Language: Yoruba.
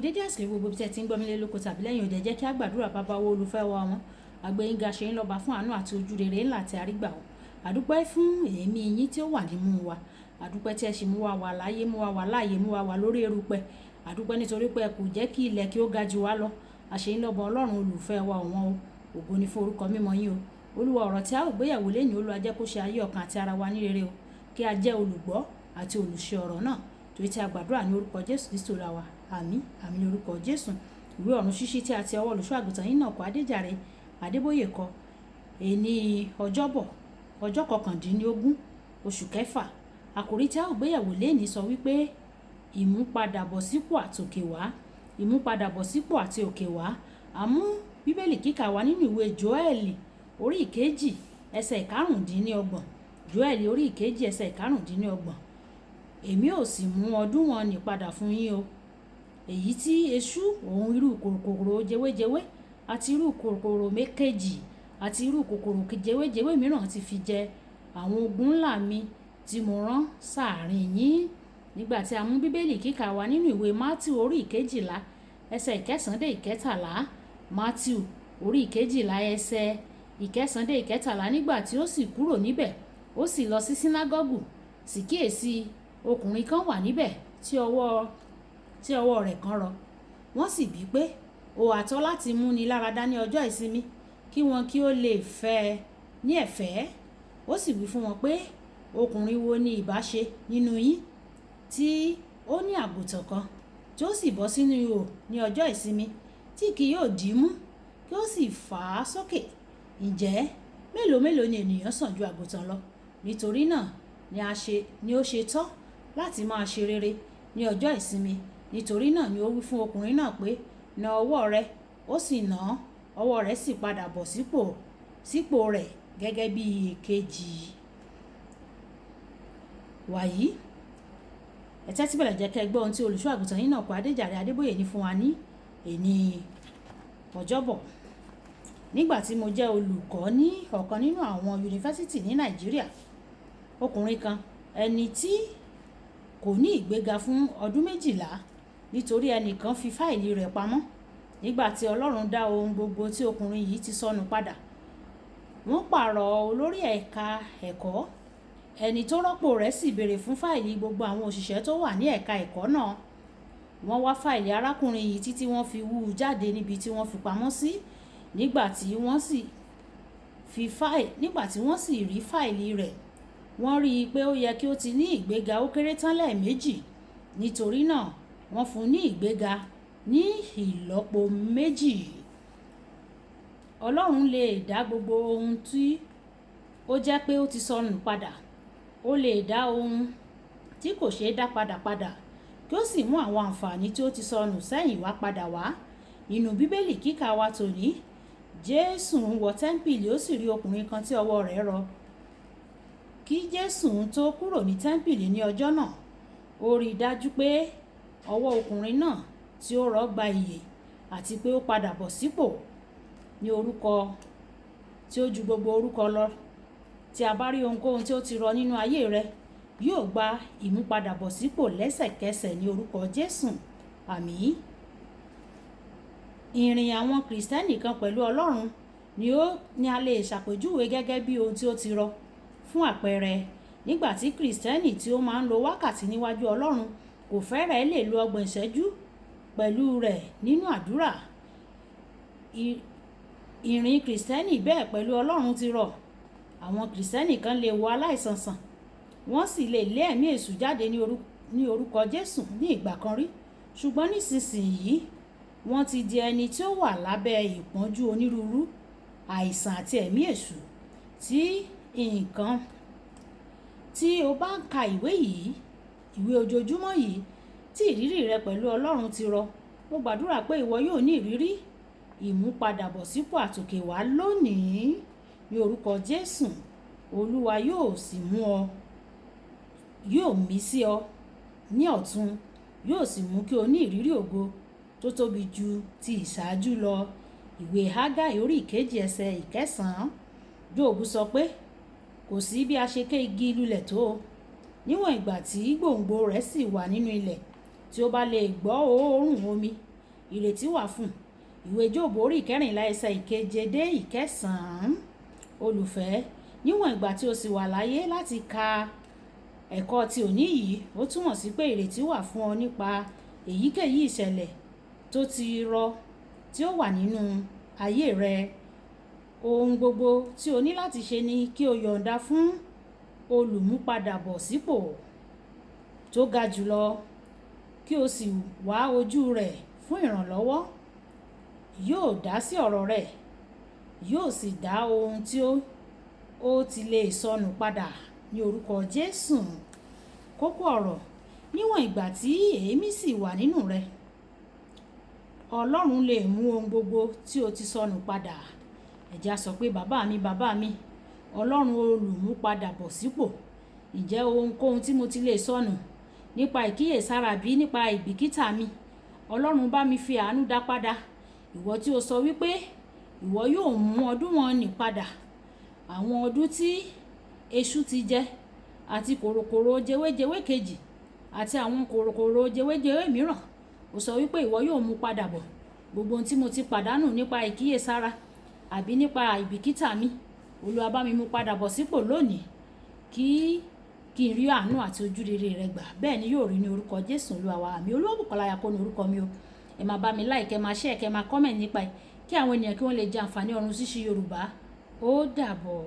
dédé àsìkò gbogbo tí ẹ ti ń gbọ́ mi lé lóko tàbí lẹ́yìn òde jẹ́ kí á gbàdúrà bàbá wo olùfẹ́ wa wọn àgbẹ̀yìnga ṣe ń lọ́ba fún àánú àti ojú rere ńlá tí a rí gbà ó àdúpẹ́ fún èémí yín tí ó wà nímú wa àdúpẹ́ tí ẹ ṣì mú wa wà láyé mú wa wà láàyè mú wa wà lórí erùpẹ̀ àdúpẹ́ nítorí pé ẹ kò jẹ́ kí ilẹ̀ kí ó ga jù wá lọ àṣẹ ń lọ́ba ọlọ́run olùfẹ́ wa ọ̀wọ́n o ògo ni fún orúkọ mímọ́ yín o olúwa ọ̀rọ̀ tí a ò gbéyàwó lẹ́yìn olúwa jẹ́ kó ṣe ayé ọkàn àti ara wa ní rere o kí a jẹ́ olùgbọ́ àti olùṣe ọ̀rọ̀ náà torí tí a gbàdúrà ní orúkọ jésù kristo la wa àmín àmín ní orúkọ jésù ìwé ọ̀run ṣíṣí tí a ti ọwọ́ olùṣọ́ àgùntàn yín náà kọ adéjàre adébóyè kọ èní ọjọ́bọ̀ ọjọ́ 19 oṣù kẹfà àkòrí tí a ò gbéyàwó lẹ́yìn sọ wípé ìmúpadàbọ̀sípò àtòkè wá ìmúpadàbọ̀sípò àti òkè wá àmú bíbélì kíkà wá nínú ìwé jóẹ́lì orí ìkejì ẹsẹ̀ 25 jóẹ́lì orí ìkejì ẹsẹ̀ 25 èmi ò sì mú ọdún wọn ní padà fún yín o èyí tí eṣú òun irú kòkòrò jewéjewé àti irú kòkòrò mékèjì àti irú kòkòrò jewéjewé mìíràn ti fi jẹ àwọn ogun ńlá mi tí mo rán sáàrin yín nígbà tí a mú bíbélì kíkà wá nínú ìwé mátíù orí ìkejìlá ẹsẹ̀ 9 dé 13 mátíù orí ìkejìlá ẹsẹ̀ 9 dé 13 nígbà tí ó sì kúrò níbẹ̀ ó sì lọ sí sínágọ́gù sì kíyèsí ọkùnrin kan wà níbẹ̀ tí ọwọ́ rẹ̀ kan rọ wọ́n sì bí pé ó àtọ́ láti mú ni láradá ní ọjọ́ ìsinmi kí wọn kí ó lè fẹ́ ẹ ní ẹ̀fẹ́ ó sì wí fún wọn pé ọkùnrin wo ni ìbá ṣe nínú yín tí ó ní àgùntàn kan tí ó sì bọ́ sínú ihò ní ọjọ́ ìsinmi tí kì yóò dì í mú kí ó sì fà á sókè ǹjẹ́ mélòó ni ènìyàn sàn ju àgùntàn lọ nítorí náà ni ó ṣe tọ́ láti máa ṣe rere ní ọjọ́ ìsinmi nítorí náà ni ó wí fún ọkùnrin náà pé na ọwọ́ rẹ ó sì nà án ọwọ́ rẹ̀ sì padà bọ̀ sípò rẹ̀ gẹ́gẹ́ bí èkejì wàyí ẹ tẹ́tí bẹ̀rẹ̀ jẹ́ kẹ́ gbọ́ ohun tí olùṣọ́ àgùntàn yín náà kọ adéjàre adébóyè ní fún wa ní èní ọjọ́bọ̀ nígbà tí mo jẹ́ olùkọ́ ní ọ̀kan nínú àwọn yunifásítì ní nàìjíríà ọkùnrin kan ẹni tí kò ní ìgbéga fún ọdún 12 nítorí ẹnìkan fi fáìlì rẹ̀ pamọ́ nígbà tí ọlọ́run dá ohun gbogbo tí ọkùnrin yìí ti sọnù padà wọ́n pààrọ̀ olórí ẹ̀ka ẹ̀kọ́ ẹni tó rọ́pò rẹ̀ sì béèrè fún fáìlì gbogbo àwọn òṣìṣẹ́ tó wà ní ẹ̀ka ẹ̀kọ́ náà wọ́n wá fáìlì arákùnrin yìí títí wọ́n fi wú u jáde níbi tí wọ́n fi pamọ́ sí nígbà tí wọ́n sì rí fáìlì rẹ̀ wọ́n rí i pé ó yẹ kí ó ti ní ìgbéga ó kéré tán lẹ́ẹ̀mejì nítorí náà wọ́n fún un ní ìgbéga ní ìlọ́po 2 ọlọ́run lè dá gbogbo ohun tí ó jẹ́ pé ó ti sọnù padà ó lè dá ohun tí kò ṣeé dá padà kí ó sì mú àwọn àǹfààní tí ó ti sọnù sẹ́yìn wá padà wá nínú bíbélì kíkà wa tòní jésù ń wọ tẹ́ḿpìlì ó sì rí ọkùnrin kan tí ọwọ́ rẹ̀ rọ kí jésù tó kúrò ní tẹ́ḿpìlì ní ọjọ́ náà ó rí i dájú pé ọwọ́ ọkùnrin náà tí ó rọ̀ gba ìyè àti pé ó padà bọ̀ sípò ní orúkọ tí ó ju gbogbo orúkọ lọ tí a bá rí ohunkóhun tí ó ti rọ nínú ayé rẹ yóò gba ìmúpadàbọ̀sípò lẹ́sẹ̀kẹsẹ̀ ní orúkọ jésù àmín ìrìn àwọn kìrìsìtẹ́nì kan pẹ̀lú ọlọ́run ni a lè ṣàpèjúwe gẹ́gẹ́ bí ohun tí ó ti rọ fún àpẹẹrẹ nígbà tí kìrìsìtẹ́nì tí ó máa ń lo wákàtí níwájú ọlọ́run kò fẹ́rẹ̀ẹ́ lè lo 30 ìṣẹ́jú pẹ̀lú rẹ̀ nínú àdúrà ìrìn kìrìsìtẹ́nì bẹ́ẹ̀ pẹ̀lú ọlọ́run ti rọ̀ àwọn kìrìsìtẹ́nì kan lè wo aláìsàn sàn wọ́n sì lè lé ẹ̀mí èṣù jáde ní orúkọ jésù ní ìgbà kan rí ṣùgbọ́n nísinsìnyí wọ́n ti di ẹni tí ó wà lábẹ́ ìpọ́njú onírúurú àìsàn àti ẹ̀mí èṣù tí o bá ń ka ìwé ojoojúmọ́ yìí tí ìrírí rẹ pẹ̀lú ọlọ́run ti rọ mo gbàdúrà pé ìwọ yóò ní ìrírí ìmúpadàbọ̀sípò àtòkè wá lónìí ní orúkọ jésù olúwa yóò sì mú ọ yóò mí sí ọ ní ọ̀tun yóò sì mú kí o ní ìrírí ògo tó tóbi ju ti ìṣáájú lọ ìwé hágáì orí 1 ẹsẹ̀ 9 jóòbù sọ pé kò sí bí a ṣe ké igi lulẹ̀ tó níwọ̀n ìgbà tí gbòǹgbò rẹ̀ sì wà nínú ilẹ̀ tí ó bá lè gbọ́ òórùn omi ìrètí wà fún. Ìwé Jóòbù orí ìkẹrìnlá ẹsẹ̀ ìkeje dé ìkẹsàn-án. Olùfẹ́, níwọ̀n ìgbà tí o sì wà láyé láti ka ẹ̀kọ́ ti òní yìí, ó túmọ̀ sí pé ìrètí wà fún ọ nípa èyíkéyìí ìṣẹ̀lẹ̀ tó ti rọ tí ó wà nínú ayé rẹ. Ohun gbogbo tí o ní láti ṣe ni kí o yọ̀ǹda fún olùmúpadàbọ̀sípò tó ga jùlọ, kí o sì wá ojú rẹ̀ fún ìrànlọ́wọ́. Yóò dá sí ọ̀rọ̀ rẹ̀, yóò sì dá ohun tí ó ti lè sọnù padà ní orúkọ Jésù. Kókó ọ̀rọ̀: níwọ̀n ìgbà tí èémí sì wà nínú rẹ, Ọlọ́run lè mú ohun gbogbo tí o ti sọnù padà. Ẹ jẹ́ á sọ pé bàbá mi, Ọlọ́run olùmúpadàbọ̀sípò, ǹjẹ́ ohunkóhun tí mo ti lè sọnù nípa ìkíyèsára bí nípa ìbìkítà mi, Ọlọ́run bá mi fi àánú dá padà. Ìwọ tí o sọ wípé ìwọ yóò mú ọdún wọn nì padà, àwọn ọdún tí eṣú ti jẹ àti kòròkòrò jewéjewé kejì àti àwọn kòròkòrò jewéjewé mìíràn, o sọ wípé ìwọ yóò mú padà bọ̀. Gbogbo ohun tí mo ti pàdánù nípa ìkíyèsára àbí nípa ìbìkítà mi, Olúwa bá mi mú padà bọ̀ sípò lónìí, kí n rí àánú àti ojúrere rẹ gbà. Bẹ́ẹ̀ ni yóò rí ní orúkọ Jésù Olúwa wa. Àmín. Olúwabùkọ́lá Ayako ní orúkọ mi o. Ẹ máa bá mi like, ẹ máa share, ẹ máa comment nípa ẹ̀, kí àwọn ènìyàn kí wọ́n lè jẹ àǹfààní ọ̀run ṣíṣí Yorùbá. Ó dàbọ̀.